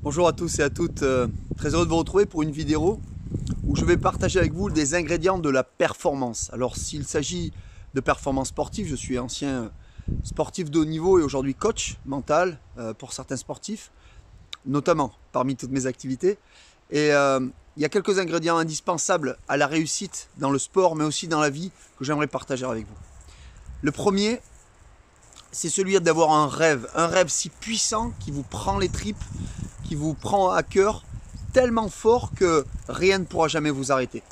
Bonjour à tous et à toutes, très heureux de vous retrouver pour une vidéo où je vais partager avec vous des ingrédients de la performance. Alors s'il s'agit de performance sportive, je suis ancien sportif de haut niveau et aujourd'hui coach mental pour certains sportifs, notamment parmi toutes mes activités. Et il y a quelques ingrédients indispensables à la réussite dans le sport mais aussi dans la vie que j'aimerais partager avec vous. Le premier, c'est celui d'avoir un rêve si puissant qui vous prend les tripes, qui vous prend à cœur, tellement fort que rien ne pourra jamais vous arrêter.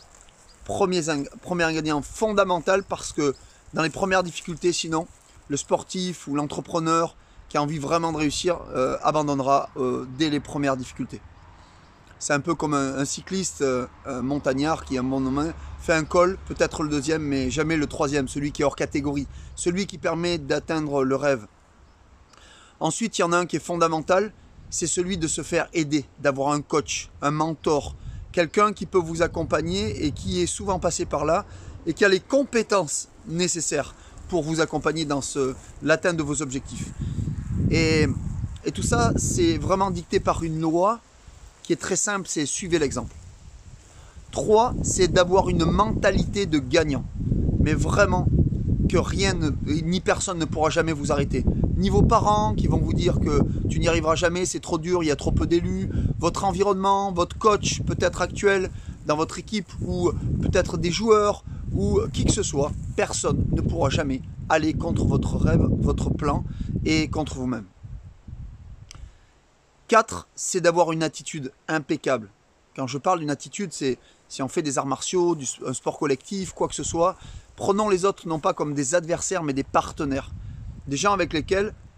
Premier ingrédient fondamental parce que dans les premières difficultés, sinon, le sportif ou l'entrepreneur qui a envie vraiment de réussir abandonnera dès les premières difficultés. C'est un peu comme un cycliste montagnard qui à un moment donné fait un col, peut-être le deuxième, mais jamais le troisième, celui qui est hors catégorie, celui qui permet d'atteindre le rêve. Ensuite, il y en a un qui est fondamental, c'est celui de se faire aider, d'avoir un coach, un mentor, quelqu'un qui peut vous accompagner et qui est souvent passé par là et qui a les compétences nécessaires pour vous accompagner dans l'atteinte de vos objectifs. Et tout ça, c'est vraiment dicté par une loi qui est très simple, c'est suivez l'exemple. 3, c'est d'avoir une mentalité de gagnant. Mais vraiment, que rien ni personne ne pourra jamais vous arrêter. Ni vos parents qui vont vous dire que tu n'y arriveras jamais, c'est trop dur, il y a trop peu d'élus, votre environnement, votre coach peut-être actuel dans votre équipe ou peut-être des joueurs ou qui que ce soit, personne ne pourra jamais aller contre votre rêve, votre plan et contre vous-même. 4, c'est d'avoir une attitude impeccable. Quand je parle d'une attitude, c'est si on fait des arts martiaux, un sport collectif, quoi que ce soit, prenons les autres non pas comme des adversaires, mais des partenaires. Des gens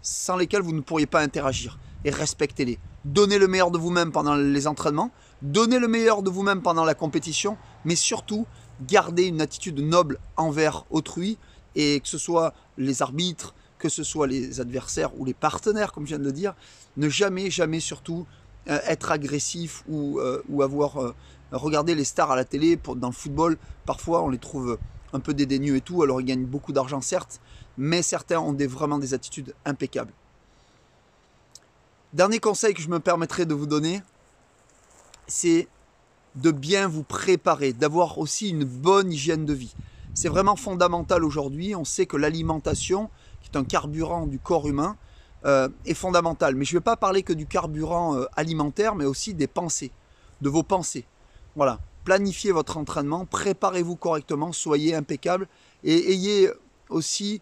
sans lesquels vous ne pourriez pas interagir. Et respectez-les. Donnez le meilleur de vous-même pendant les entraînements, donnez le meilleur de vous-même pendant la compétition, mais surtout, gardez une attitude noble envers autrui, et que ce soit les arbitres, que ce soit les adversaires ou les partenaires, comme je viens de le dire, ne jamais surtout être agressif ou avoir regardé les stars à la télé. Dans le football, parfois on les trouve un peu dédaigneux et tout, alors ils gagnent beaucoup d'argent certes, mais certains ont vraiment des attitudes impeccables. Dernier conseil que je me permettrai de vous donner, c'est de bien vous préparer, d'avoir aussi une bonne hygiène de vie. C'est vraiment fondamental aujourd'hui, on sait que l'alimentation, qui est un carburant du corps humain, est fondamental. Mais je ne vais pas parler que du carburant alimentaire, mais aussi des pensées, de vos pensées. Voilà, planifiez votre entraînement, préparez-vous correctement, soyez impeccable et ayez aussi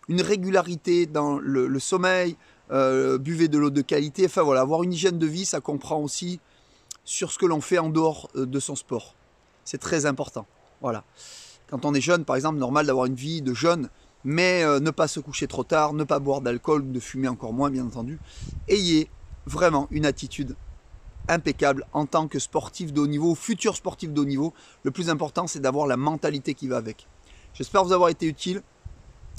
une régularité dans le sommeil, buvez de l'eau de qualité. Enfin voilà, avoir une hygiène de vie, ça comprend aussi sur ce que l'on fait en dehors de son sport. C'est très important. Voilà. Quand on est jeune, par exemple, normal d'avoir une vie de jeune, mais ne pas se coucher trop tard, ne pas boire d'alcool, de fumer encore moins, bien entendu. Ayez vraiment une attitude impeccable en tant que sportif de haut niveau, futur sportif de haut niveau. Le plus important, c'est d'avoir la mentalité qui va avec. J'espère vous avoir été utile.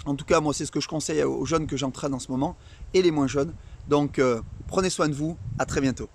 En tout cas, moi, c'est ce que je conseille aux jeunes que j'entraîne en ce moment et les moins jeunes. Donc, prenez soin de vous. À très bientôt.